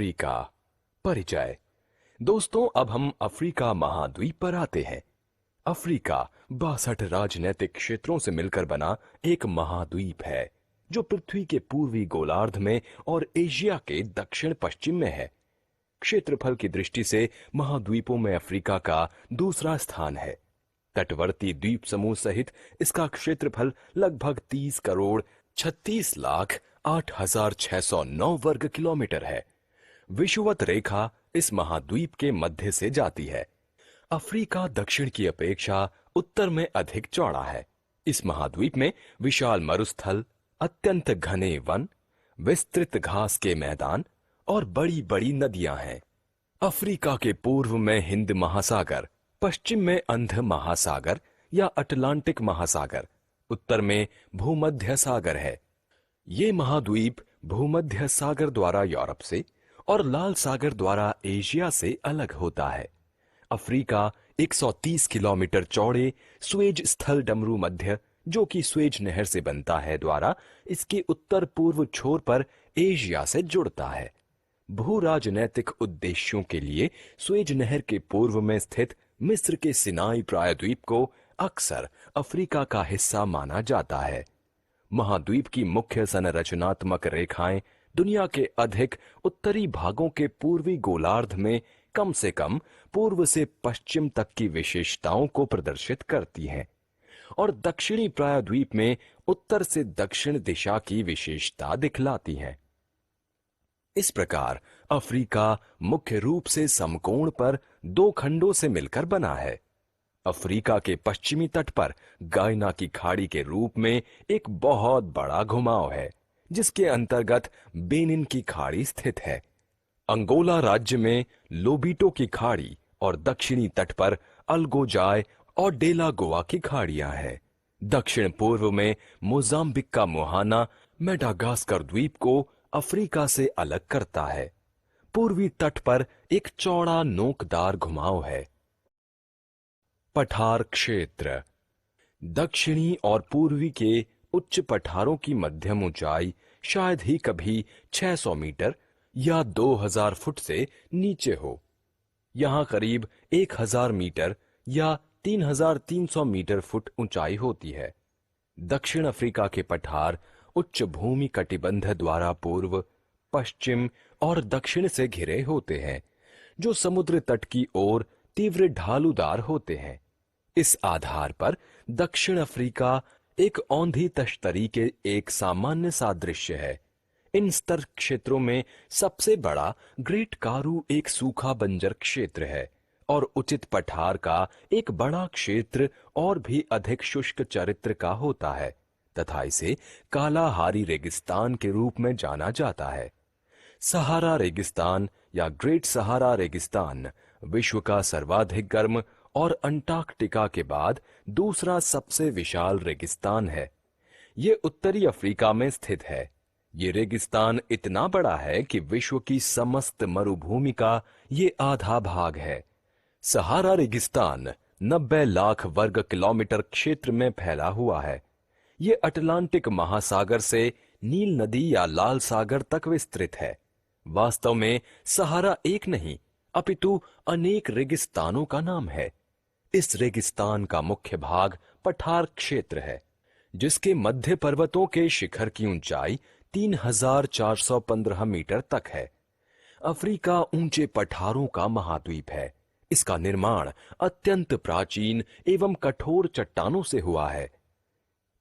Africa परिचय। दोस्तों, अब हम अफ्रीका महाद्वीप पर आते हैं। अफ्रीका 62 राजनीतिक क्षेत्रों से मिलकर बना एक महाद्वीप है जो पृथ्वी के पूर्वी गोलार्ध में और एशिया के दक्षिण पश्चिम में है। क्षेत्रफल की दृष्टि से महाद्वीपों में अफ्रीका का दूसरा स्थान है। तटवर्ती द्वीप समूह सहित इसका क्षेत्रफल लगभग 30 करोड़ 36 लाख 8,609 वर्ग किलोमीटर है। विषुवत रेखा इस महाद्वीप के मध्य से जाती है। अफ्रीका दक्षिण की अपेक्षा उत्तर में अधिक चौड़ा है। इस महाद्वीप में विशाल मरुस्थल, अत्यंत घने वन, विस्तृत घास के मैदान और बड़ी बड़ी नदियां हैं। अफ्रीका के पूर्व में हिंद महासागर, पश्चिम में अंध महासागर या अटलांटिक महासागर, उत्तर में भूमध्य सागर है। ये महाद्वीप भूमध्य सागर द्वारा यूरोप से और लाल सागर द्वारा एशिया से अलग होता है। अफ्रीका 130 किलोमीटर चौड़े स्वेज स्थल डमरू मध्य, जो कि स्वेज नहर से बनता है, द्वारा इसके उत्तर पूर्व छोर पर एशिया से जुड़ता है। भू राजनैतिक उद्देश्यों के लिए स्वेज नहर के पूर्व में स्थित मिस्र के सिनाई प्रायद्वीप को अक्सर अफ्रीका का हिस्सा माना जाता है। महाद्वीप की मुख्य संरचनात्मक रेखाएं दुनिया के अधिक उत्तरी भागों के पूर्वी गोलार्ध में कम से कम पूर्व से पश्चिम तक की विशेषताओं को प्रदर्शित करती हैं और दक्षिणी प्रायद्वीप में उत्तर से दक्षिण दिशा की विशेषता दिखलाती हैं। इस प्रकार अफ्रीका मुख्य रूप से समकोण पर दो खंडों से मिलकर बना है। अफ्रीका के पश्चिमी तट पर गायना की खाड़ी के रूप में एक बहुत बड़ा घुमाव है, जिसके अंतर्गत बेनिन की खाड़ी स्थित है। अंगोला राज्य में लोबिटो की खाड़ी और दक्षिणी तट पर अलगोजाय और डेलागोआ की खाड़ियां हैं। दक्षिण पूर्व में मोजाम्बिक का मुहाना मेडागास्कर द्वीप को अफ्रीका से अलग करता है। पूर्वी तट पर एक चौड़ा नोकदार घुमाव है। पठार क्षेत्र। दक्षिणी और पूर्वी के उच्च पठारों की मध्यम ऊंचाई शायद ही कभी 600 मीटर या 2000 फुट से नीचे हो। यहां करीब 1000 मीटर या 3300 मीटर फुट ऊंचाई होती है। दक्षिण अफ्रीका के पठार उच्च भूमि कटिबंध द्वारा पूर्व, पश्चिम और दक्षिण से घिरे होते हैं, जो समुद्र तट की ओर तीव्र ढालूदार होते हैं। इस आधार पर दक्षिण अफ्रीका एक औंधी तश्तरी के एक सामान्य सादृश्य है। इन स्तर क्षेत्रों में सबसे बड़ा ग्रेट कारू एक सूखा बंजर क्षेत्र है और उचित पठार का एक बड़ा क्षेत्र और भी अधिक शुष्क चरित्र का होता है तथा इसे कालाहारी रेगिस्तान के रूप में जाना जाता है। सहारा रेगिस्तान या ग्रेट सहारा रेगिस्तान विश्व का सर्वाधिक गर्म और अंटार्कटिका के बाद दूसरा सबसे विशाल रेगिस्तान है। ये उत्तरी अफ्रीका में स्थित है। ये रेगिस्तान इतना बड़ा है कि विश्व की समस्त मरुभूमि का ये आधा भाग है। सहारा रेगिस्तान 90 लाख वर्ग किलोमीटर क्षेत्र में फैला हुआ है। ये अटलांटिक महासागर से नील नदी या लाल सागर तक विस्तृत है। वास्तव में सहारा एक नहीं अपितु अनेक रेगिस्तानों का नाम है। इस रेगिस्तान का मुख्य भाग पठार क्षेत्र है, जिसके मध्य पर्वतों के शिखर की ऊंचाई 3415 मीटर तक है। अफ्रीका ऊंचे पठारों का महाद्वीप है। इसका निर्माण अत्यंत प्राचीन एवं कठोर चट्टानों से हुआ है।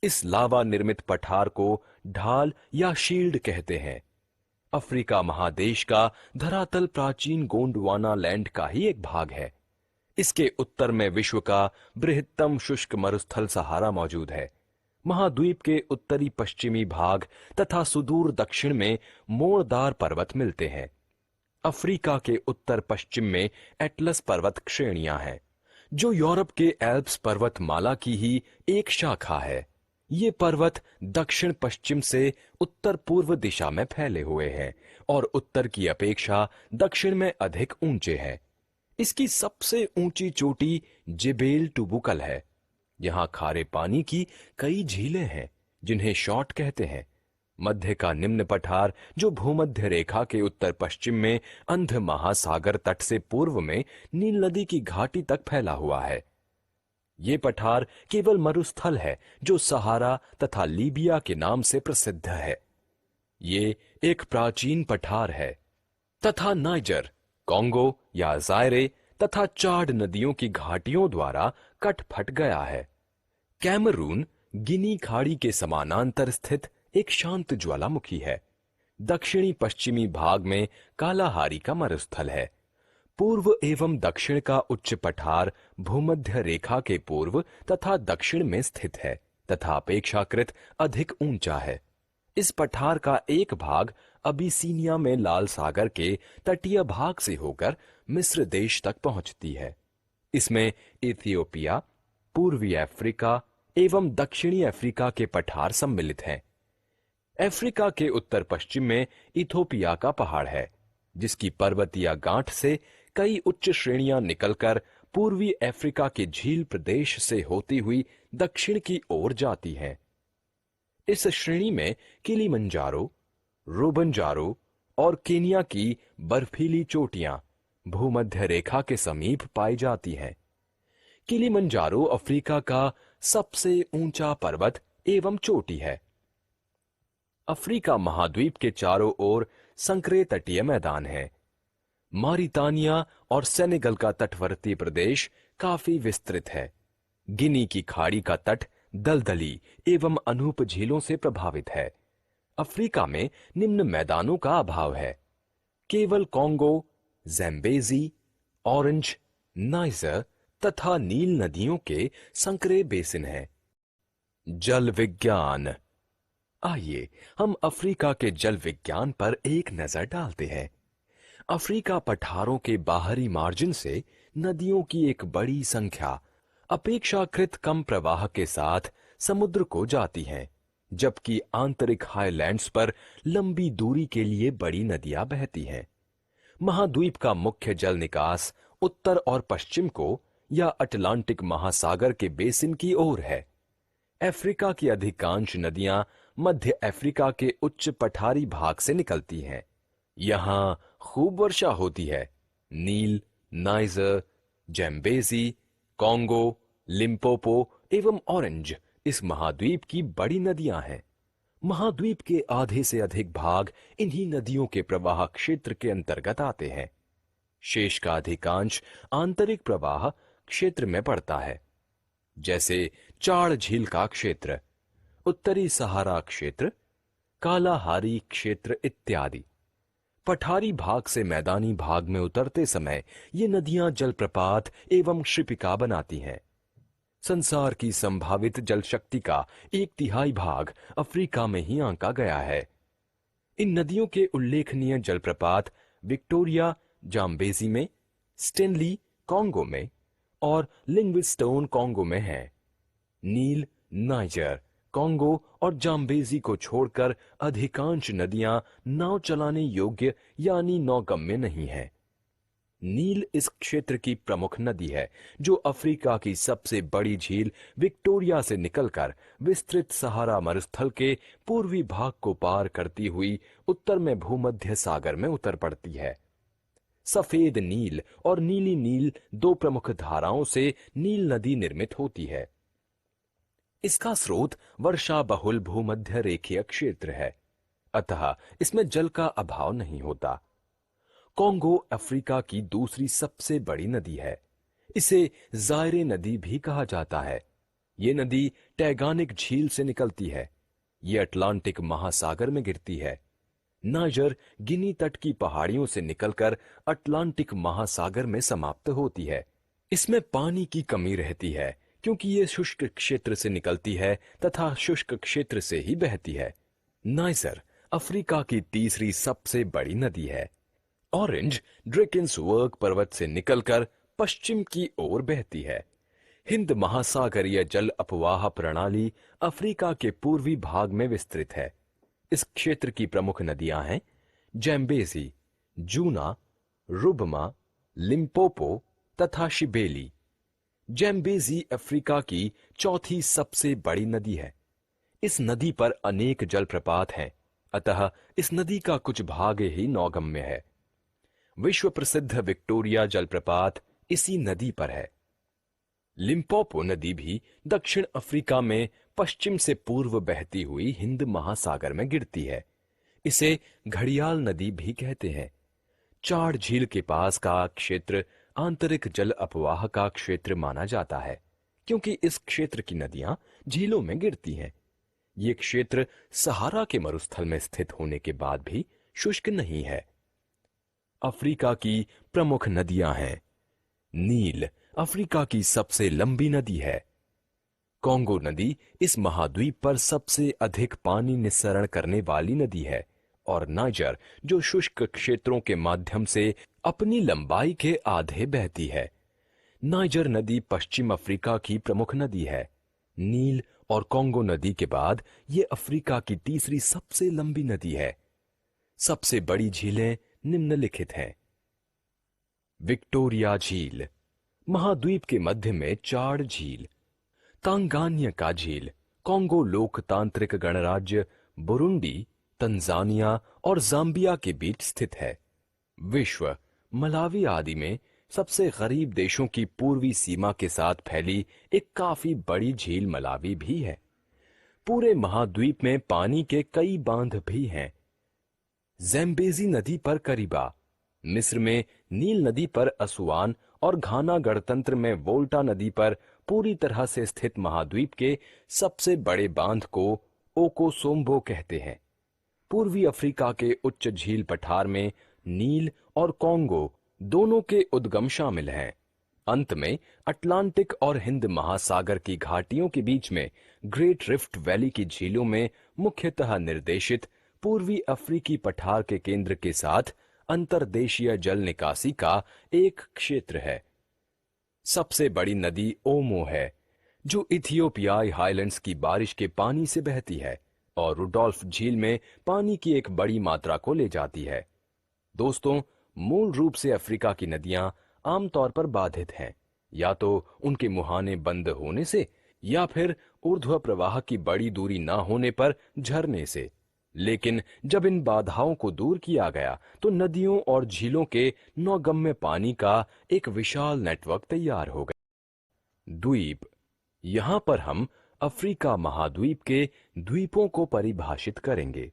इस लावा निर्मित पठार को ढाल या शील्ड कहते हैं। अफ्रीका महादेश का धरातल प्राचीन गोंडवाना लैंड का ही एक भाग है। इसके उत्तर में विश्व का बृहत्तम शुष्क मरुस्थल सहारा मौजूद है। महाद्वीप के उत्तरी पश्चिमी भाग तथा सुदूर दक्षिण में मोड़दार पर्वत मिलते हैं। अफ्रीका के उत्तर पश्चिम में एटलस पर्वत श्रेणियां हैं, जो यूरोप के एल्प्स पर्वतमाला की ही एक शाखा है। ये पर्वत दक्षिण पश्चिम से उत्तर पूर्व दिशा में फैले हुए हैं और उत्तर की अपेक्षा दक्षिण में अधिक ऊंचे हैं। इसकी सबसे ऊंची चोटी जेबेल टुबुकल है। यहाँ खारे पानी की कई झीलें हैं, जिन्हें शॉट कहते हैं। मध्य का निम्न पठार जो भूमध्य रेखा के उत्तर पश्चिम में अंध महासागर तट से पूर्व में नील नदी की घाटी तक फैला हुआ है। ये पठार केवल मरुस्थल है जो सहारा तथा लीबिया के नाम से प्रसिद्ध है। ये एक प्राचीन पठार है तथा नाइजर, कॉन्गो या जायरे तथा चाड नदियों की घाटियों द्वारा कट फट गया है। कैमरून गिनी खाड़ी के समानांतर स्थित एक शांत ज्वालामुखी है। दक्षिणी पश्चिमी भाग में कालाहारी का मरुस्थल है। पूर्व एवं दक्षिण का उच्च पठार भूमध्य रेखा के पूर्व तथा दक्षिण में स्थित है तथा अपेक्षाकृत अधिक ऊंचा है। इस पठार का एक भाग अबिसीनिया में लाल सागर के तटीय भाग से होकर मिस्र देश तक पहुंचती है। इसमें इथियोपिया, पूर्वी अफ्रीका एवं दक्षिणी अफ्रीका के पठार सम्मिलित हैं। अफ्रीका के उत्तर पश्चिम में इथोपिया का पहाड़ है, जिसकी पर्वतीय गांठ से कई उच्च श्रेणियां निकलकर पूर्वी अफ्रीका के झील प्रदेश से होती हुई दक्षिण की ओर जाती हैं। इस श्रेणी में किलिमंजारो, रोबंजारो और केनिया की बर्फीली चोटियां भूमध्य रेखा के समीप पाई जाती हैं। किलिमंजारो अफ्रीका का सबसे ऊंचा पर्वत एवं चोटी है। अफ्रीका महाद्वीप के चारों ओर संकरे तटीय मैदान हैं। मारितानिया और सेनेगल का तटवर्ती प्रदेश काफी विस्तृत है। गिनी की खाड़ी का तट दलदली एवं अनूप झीलों से प्रभावित है। अफ्रीका में निम्न मैदानों का अभाव है। केवल कॉन्गो, ज़ैम्बेज़ी, ऑरेंज, नाइजर तथा नील नदियों के संकरे बेसिन हैं। जल विज्ञान। आइए हम अफ्रीका के जल विज्ञान पर एक नजर डालते हैं। अफ्रीका पठारों के बाहरी मार्जिन से नदियों की एक बड़ी संख्या अपेक्षाकृत कम प्रवाह के साथ समुद्र को जाती हैं, जबकि आंतरिक हाईलैंड्स पर लंबी दूरी के लिए बड़ी नदियां बहती हैं। महाद्वीप का मुख्य जल निकास उत्तर और पश्चिम को या अटलांटिक महासागर के बेसिन की ओर है। अफ्रीका की अधिकांश नदियां मध्य अफ्रीका के उच्च पठारी भाग से निकलती हैं। यहां खूब वर्षा होती है। नील, नाइजर, ज़ैम्बेज़ी, कॉन्गो, लिम्पोपो एवं ऑरेंज इस महाद्वीप की बड़ी नदियां हैं। महाद्वीप के आधे से अधिक भाग इन्हीं नदियों के प्रवाह क्षेत्र के अंतर्गत आते हैं। शेष का अधिकांश आंतरिक प्रवाह क्षेत्र में पड़ता है, जैसे चाड़ झील का क्षेत्र, उत्तरी सहारा क्षेत्र, कालाहारी क्षेत्र इत्यादि। पठारी भाग से मैदानी भाग में उतरते समय ये नदियां जलप्रपात एवं शिपिका बनाती हैं। संसार की संभावित जल शक्ति का 1/3 भाग अफ्रीका में ही आंका गया है। इन नदियों के उल्लेखनीय जलप्रपात विक्टोरिया जाम्बेजी में, स्टेनली कॉन्गो में और लिविंगस्टोन कॉन्गो में हैं। नील, नाइजर, कॉन्गो और जाम्बेजी को छोड़कर अधिकांश नदियां नाव चलाने योग्य यानी नौगम्य नहीं है। नील इस क्षेत्र की प्रमुख नदी है, जो अफ्रीका की सबसे बड़ी झील विक्टोरिया से निकलकर विस्तृत सहारा मरुस्थल के पूर्वी भाग को पार करती हुई उत्तर में भूमध्य सागर में उतर पड़ती है। सफेद नील और नीली नील दो प्रमुख धाराओं से नील नदी निर्मित होती है। इसका स्रोत वर्षा बहुल भूमध्य रेखीय क्षेत्र है, अतः इसमें जल का अभाव नहीं होता। कॉन्गो अफ्रीका की दूसरी सबसे बड़ी नदी है। इसे जायरे नदी भी कहा जाता है। ये नदी टैगानिक झील से निकलती है। ये अटलांटिक महासागर में गिरती है। नाइजर गिनी तट की पहाड़ियों से निकलकर अटलांटिक महासागर में समाप्त होती है। इसमें पानी की कमी रहती है, क्योंकि ये शुष्क क्षेत्र से निकलती है तथा शुष्क क्षेत्र से ही बहती है। नाइजर अफ्रीका की तीसरी सबसे बड़ी नदी है। ऑरेंज ड्रेकेंसवर्ग पर्वत से निकलकर पश्चिम की ओर बहती है। हिंद महासागरीय जल अपवाह प्रणाली अफ्रीका के पूर्वी भाग में विस्तृत है। इस क्षेत्र की प्रमुख नदियां हैं ज़ैम्बेज़ी, जूना, रुबमा, लिम्पोपो तथा शिबेली। ज़ैम्बेज़ी अफ्रीका की चौथी सबसे बड़ी नदी है। इस नदी पर अनेक जलप्रपात हैं। अतः इस नदी का कुछ भाग ही नौगम्य है। विश्व प्रसिद्ध विक्टोरिया जलप्रपात इसी नदी पर है। लिम्पोपो नदी भी दक्षिण अफ्रीका में पश्चिम से पूर्व बहती हुई हिंद महासागर में गिरती है। इसे घड़ियाल नदी भी कहते हैं। चाड़ झील के पास का क्षेत्र आंतरिक जल अपवाह का क्षेत्र माना जाता है, क्योंकि इस क्षेत्र की नदियां झीलों में गिरती हैं। ये क्षेत्र सहारा के मरुस्थल में स्थित होने के बाद भी शुष्क नहीं है। अफ्रीका की प्रमुख नदियां हैं। नील अफ्रीका की सबसे लंबी नदी है। कॉन्गो नदी इस महाद्वीप पर सबसे अधिक पानी निस्सरण करने वाली नदी है, और नाइजर जो शुष्क क्षेत्रों के माध्यम से अपनी लंबाई के आधे बहती है। नाइजर नदी पश्चिम अफ्रीका की प्रमुख नदी है। नील और कॉन्गो नदी के बाद ये अफ्रीका की तीसरी सबसे लंबी नदी है। सबसे बड़ी झीलें निम्नलिखित हैं। विक्टोरिया झील महाद्वीप के मध्य में चाड़ झील, तांगान्यका झील कॉन्गो लोकतांत्रिक गणराज्य बुरुंडी, तंजानिया और जाम्बिया के बीच स्थित है। विश्व मलावी आदि में सबसे गरीब देशों की पूर्वी सीमा के साथ फैली एक काफी बड़ी झील मलावी भी है। पूरे महाद्वीप में पानी के कई बांध भी हैं। ज़ैम्बेज़ी नदी पर करीबा, मिस्र में नील नदी पर असुआन और घाना गणतंत्र में वोल्टा नदी पर पूरी तरह से स्थित महाद्वीप के सबसे बड़े बांध को ओकोसोम्बो कहते हैं। पूर्वी अफ्रीका के उच्च झील पठार में नील और कॉन्गो दोनों के उद्गम शामिल हैं। अंत में अटलांटिक और हिंद महासागर की घाटियों के बीच में ग्रेट रिफ्ट वैली की झीलों में मुख्यतः निर्देशित पूर्वी अफ्रीकी पठार के केंद्र के साथ अंतर्देशीय जल निकासी का एक क्षेत्र है। सबसे बड़ी नदी ओमो है, जो इथियोपियाई हाईलैंड्स की बारिश के पानी से बहती है और रुडोल्फ झील में पानी की एक बड़ी मात्रा को ले जाती है। दोस्तों, मूल रूप से अफ्रीका की नदियां आमतौर पर बाधित हैं, या तो उनके मुहाने बंद होने से या फिर ऊर्ध्व प्रवाह की बड़ी दूरी न होने पर झरने से। लेकिन जब इन बाधाओं को दूर किया गया तो नदियों और झीलों के नौगम्य पानी का एक विशाल नेटवर्क तैयार हो गया। द्वीप, यहां पर हम अफ्रीका महाद्वीप के द्वीपों को परिभाषित करेंगे।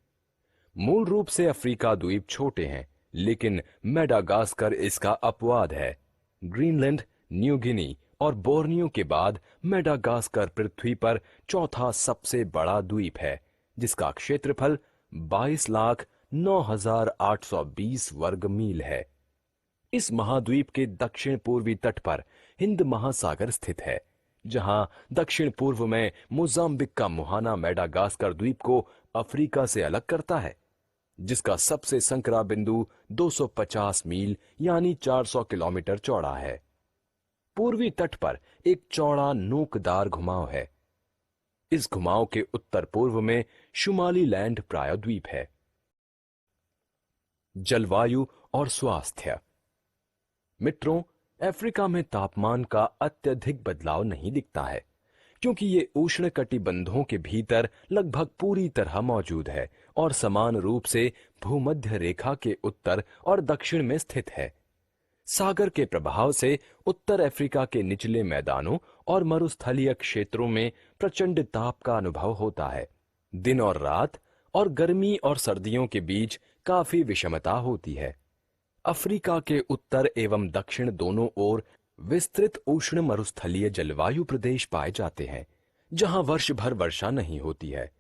मूल रूप से अफ्रीका द्वीप छोटे हैं, लेकिन मेडागास्कर इसका अपवाद है। ग्रीनलैंड, न्यू गिनी और बोर्नियो के बाद मेडागास्कर पृथ्वी पर चौथा सबसे बड़ा द्वीप है, जिसका क्षेत्रफल 22,09,820 वर्ग मील है। इस महाद्वीप के दक्षिण पूर्वी तट पर हिंद महासागर स्थित है, जहां दक्षिण पूर्व में मोजाम्बिक का मुहाना मेडागास्कर द्वीप को अफ्रीका से अलग करता है, जिसका सबसे संकरा बिंदु 250 मील यानी 400 किलोमीटर चौड़ा है। पूर्वी तट पर एक चौड़ा नोकदार घुमाव है। इस घुमाव के उत्तर पूर्व में शुमाली लैंड प्रायद्वीप है। जलवायु और स्वास्थ्य। मित्रों, अफ्रीका में तापमान का अत्यधिक बदलाव नहीं दिखता है, क्योंकि ये उष्णकटिबंधों के भीतर लगभग पूरी तरह मौजूद है और समान रूप से भूमध्य रेखा के उत्तर और दक्षिण में स्थित है। सागर के प्रभाव से उत्तर अफ्रीका के निचले मैदानों और मरुस्थलीय क्षेत्रों में प्रचंड ताप का अनुभव होता है। दिन और रात और गर्मी और सर्दियों के बीच काफी विषमता होती है। अफ्रीका के उत्तर एवं दक्षिण दोनों ओर विस्तृत उष्ण मरुस्थलीय जलवायु प्रदेश पाए जाते हैं, जहां वर्ष भर वर्षा नहीं होती है।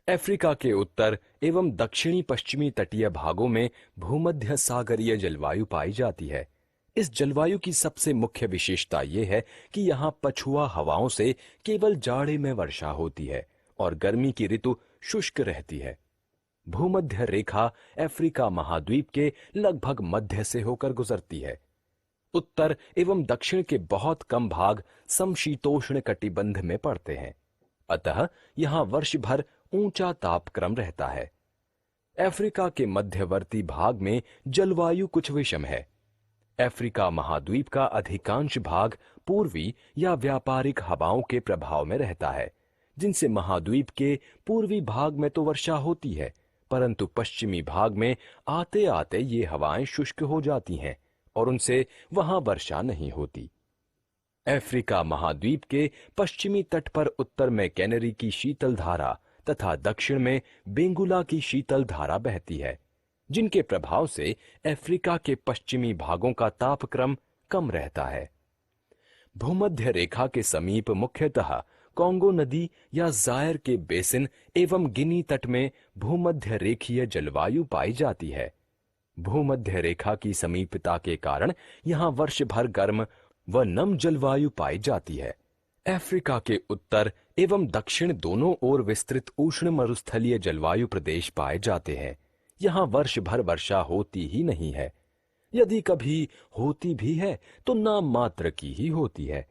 अफ्रीका के उत्तर एवं दक्षिणी पश्चिमी तटीय भागों में भूमध्य सागरीय जलवायु पाई जाती है। इस जलवायु की सबसे मुख्य विशेषता यह है कि यहाँ पछुआ हवाओं से केवल जाड़े में वर्षा होती है और गर्मी की ऋतु शुष्क रहती है। भूमध्य रेखा अफ्रीका महाद्वीप के लगभग मध्य से होकर गुजरती है। उत्तर एवं दक्षिण के बहुत कम भाग समशीतोष्ण कटिबंध में पड़ते हैं, अतः यहाँ वर्ष भर ऊंचा तापक्रम रहता है। अफ्रीका के मध्यवर्ती भाग में जलवायु कुछ विषम है। अफ्रीका महाद्वीप का अधिकांश भाग पूर्वी या व्यापारिक हवाओं के प्रभाव में रहता है, जिनसे महाद्वीप के पूर्वी भाग में तो वर्षा होती है, परंतु पश्चिमी भाग में आते आते ये हवाएं शुष्क हो जाती हैं और उनसे वहां वर्षा नहीं होती। अफ्रीका महाद्वीप के पश्चिमी तट पर उत्तर में कैनरी की शीतल धारा तथा दक्षिण में बेंगुला की शीतल धारा बहती है, जिनके प्रभाव से अफ्रीका के पश्चिमी भागों का तापक्रम कम रहता है। भूमध्य रेखा के समीप मुख्यतः कॉन्गो नदी या जायर के बेसिन एवं गिनी तट में भूमध्य रेखीय जलवायु पाई जाती है। भूमध्य रेखा की समीपता के कारण यहाँ वर्ष भर गर्म व नम जलवायु पाई जाती है। अफ्रीका के उत्तर एवं दक्षिण दोनों ओर विस्तृत उष्ण मरुस्थलीय जलवायु प्रदेश पाए जाते हैं। यहाँ वर्ष भर वर्षा होती ही नहीं है, यदि कभी होती भी है तो नाम मात्र की ही होती है।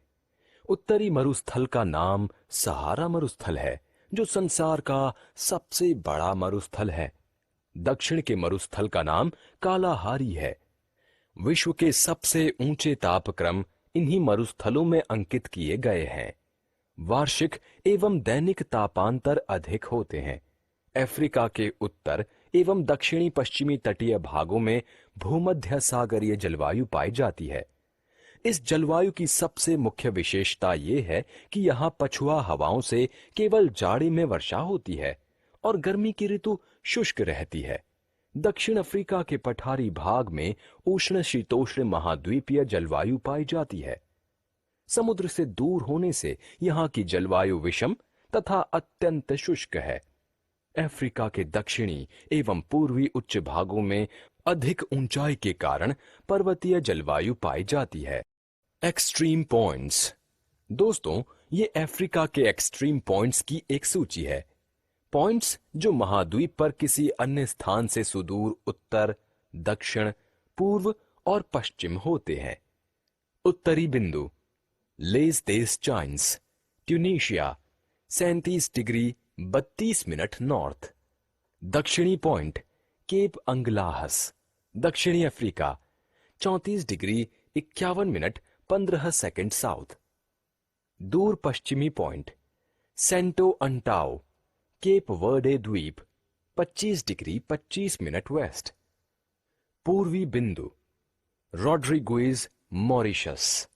उत्तरी मरुस्थल का नाम सहारा मरुस्थल है, जो संसार का सबसे बड़ा मरुस्थल है। दक्षिण के मरुस्थल का नाम कालाहारी है। विश्व के सबसे ऊंचे तापक्रम इन्हीं मरुस्थलों में अंकित किए गए हैं। वार्षिक एवं दैनिक तापांतर अधिक होते हैं। अफ्रीका के उत्तर एवं दक्षिणी पश्चिमी तटीय भागों में भूमध्य सागरीय जलवायु पाई जाती है। इस जलवायु की सबसे मुख्य विशेषता ये है कि यहाँ पछुआ हवाओं से केवल जाड़े में वर्षा होती है और गर्मी की ऋतु शुष्क रहती है। दक्षिण अफ्रीका के पठारी भाग में उष्ण शीतोष्ण महाद्वीपीय जलवायु पाई जाती है। समुद्र से दूर होने से यहाँ की जलवायु विषम तथा अत्यंत शुष्क है। अफ्रीका के दक्षिणी एवं पूर्वी उच्च भागों में अधिक ऊंचाई के कारण पर्वतीय जलवायु पाई जाती है। Extreme points. दोस्तों, ये अफ्रीका के एक्सट्रीम पॉइंट्स की एक सूची है। पॉइंट्स जो महाद्वीप पर किसी अन्य स्थान से सुदूर उत्तर, दक्षिण, पूर्व और पश्चिम होते हैं। उत्तरी बिंदु लेस देस chains, Tunisia 37 degree 32 minute north. दक्षिणी पॉइंट केप अंगलाहस, दक्षिणी Africa 34 degree 51 minute 15 second south. दूर पश्चिमी पॉइंट सेंटो अंटाओ, केप वर्डे द्वीप 25 डिग्री 25 मिनट वेस्ट। पूर्वी बिंदु रॉड्रिगुइज, मॉरिशस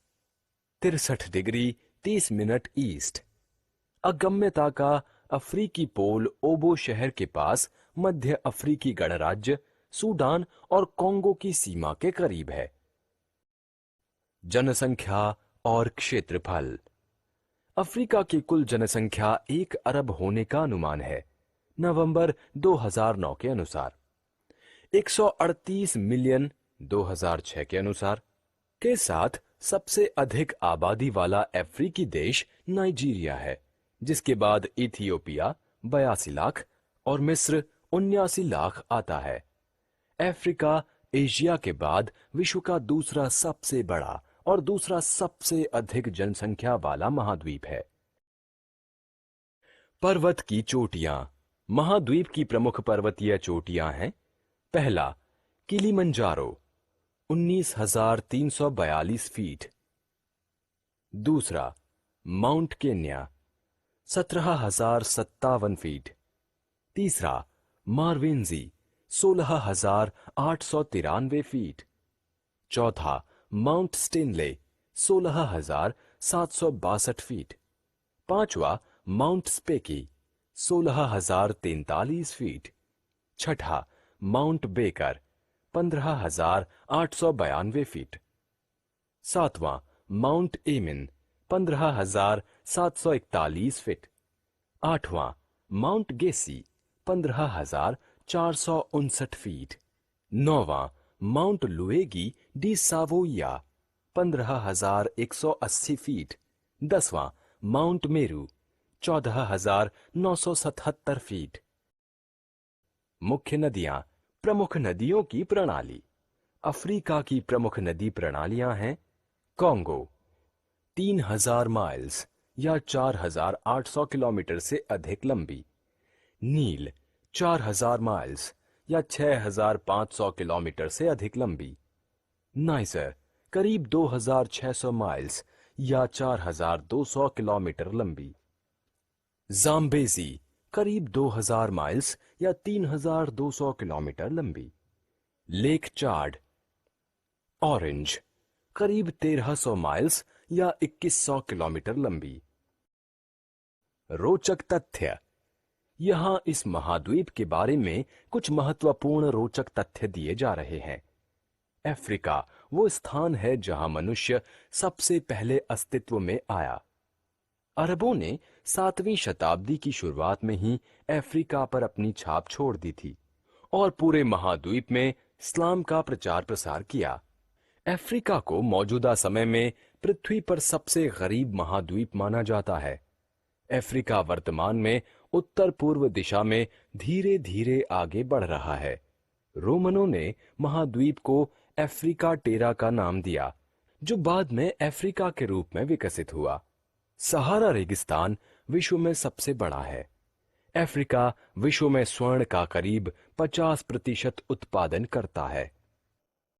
63 डिग्री 30 मिनट ईस्ट। अगम्यता का अफ्रीकी पोल ओबो शहर के पास मध्य अफ्रीकी गणराज्य सूडान और कॉन्गो की सीमा के करीब है। जनसंख्या और क्षेत्रफल। अफ्रीका की कुल जनसंख्या 1 अरब होने का अनुमान है, नवंबर 2009 के अनुसार। 138 मिलियन 2006 के अनुसार के साथ सबसे अधिक आबादी वाला अफ्रीकी देश नाइजीरिया है, जिसके बाद इथियोपिया 82 लाख और मिस्र 79 लाख आता है। अफ्रीका एशिया के बाद विश्व का दूसरा सबसे बड़ा और दूसरा सबसे अधिक जनसंख्या वाला महाद्वीप है। पर्वत की चोटियां। महाद्वीप की प्रमुख पर्वतीय चोटियां हैं। पहला किलिमंजारो 19,342 फीट। दूसरा माउंट केन्या 17,057 फीट। तीसरा मारवेंजी 16,893 फीट। चौथा माउंट स्टेनले 16,762 फीट। पांचवा माउंट स्पेकी 16,043 फीट। छठा माउंट बेकर 15,892 फीट। सातवां माउंट एमिन 15,741 फीट। आठवां माउंट गेसी 15,459 फीट। नौवां mount लुएगी D सावोया 15,180 feet. 10वां mount Meru 14,977 feet. मुख्य नदियां। प्रमुख नदियों की प्रणाली। अफ्रीका की प्रमुख नदी प्रणालियां हैं। कॉन्गो 3,000 माइल्स या 4,800 किलोमीटर से अधिक लंबी। नील 4,000 माइल्स या 6,500 किलोमीटर से अधिक लंबी। नाइजर करीब 2,600 माइल्स या 4,200 किलोमीटर लंबी। जाम्बेजी करीब 2000 माइल्स या 3200 किलोमीटर लंबी। लेक चाड। ऑरेंज, करीब 1300 माइल्स या 2100 किलोमीटर लंबी। रोचक तथ्य। यहां इस महाद्वीप के बारे में कुछ महत्वपूर्ण रोचक तथ्य दिए जा रहे हैं। अफ्रीका वो स्थान है जहां मनुष्य सबसे पहले अस्तित्व में आया। अरबों ने 7वीं शताब्दी की शुरुआत में ही अफ्रीका पर अपनी छाप छोड़ दी थी और पूरे महाद्वीप में इस्लाम का प्रचार प्रसार किया। अफ्रीका को मौजूदा समय में पृथ्वी पर सबसे गरीब महाद्वीप माना जाता है। अफ्रीका वर्तमान में उत्तर पूर्व दिशा में धीरे धीरे आगे बढ़ रहा है। रोमनों ने महाद्वीप को अफ्रीका टेरा का नाम दिया, जो बाद में अफ्रीका के रूप में विकसित हुआ। सहारा रेगिस्तान विश्व में सबसे बड़ा है। अफ्रीका विश्व में स्वर्ण का करीब 50% उत्पादन करता है।